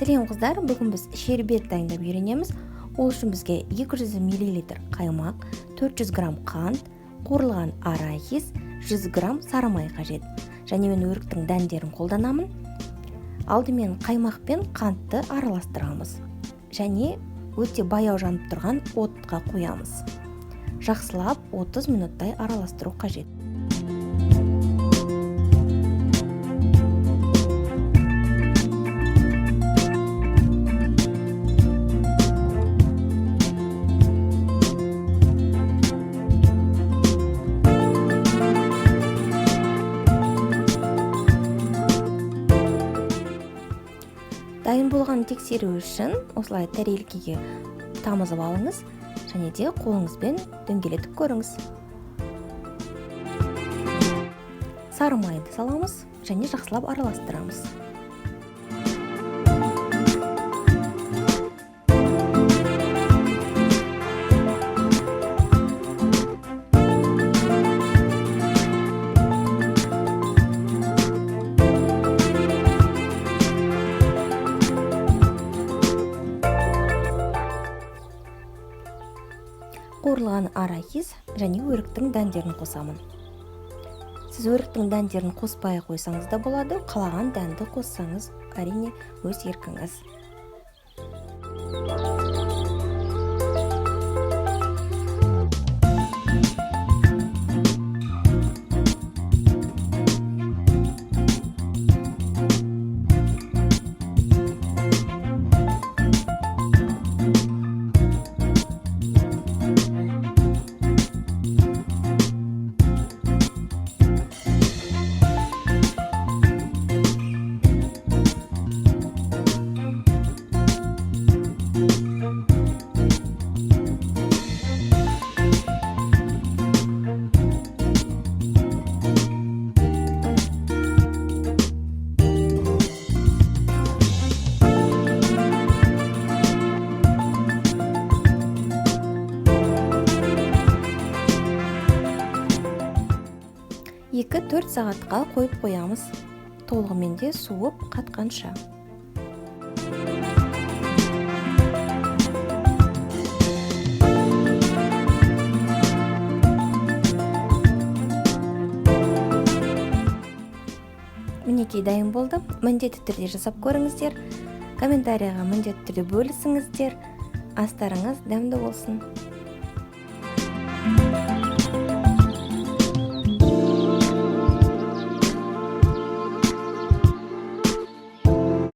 Сәлем қыздар, бүгін біз шербет дайындап үйренеміз. Ол үшін бізге 200 мл қаймақ, 400 грамм қант, қуырылған арахис, 100 грамм сары май қажет. Және мен өріктің дәндерін қолданамын. Алдымен қаймақ пен қантты араластырамыз. Және өте баяу жанып тұрған отқа қоямыз. Жақсылап 30 минуттай араластыру қажет. Дайын болған тексеру үшін осылай тәрелкеге тамызып алыңыз және де қолыңызбен дөңгелетіп көріңіз. Сары майды саламыз және жақсылап араластырамыз. Қуырылған арахис және өріктің дәндерін қосамын. Сіз өріктің дәндерін қоспай қойсаңыз да болады, қалаған дәнді қоссаңыз әрине өз еркіңіз. Екі 4 сағатқа қойып қоямыз, толығымен де суып қатқанша. Мінекей дайын болды. Міндетті түрде жасап көріңіздер. Комментарияға міндетті түрде бөлісіңіздер. Астарыңыз дәмді болсын.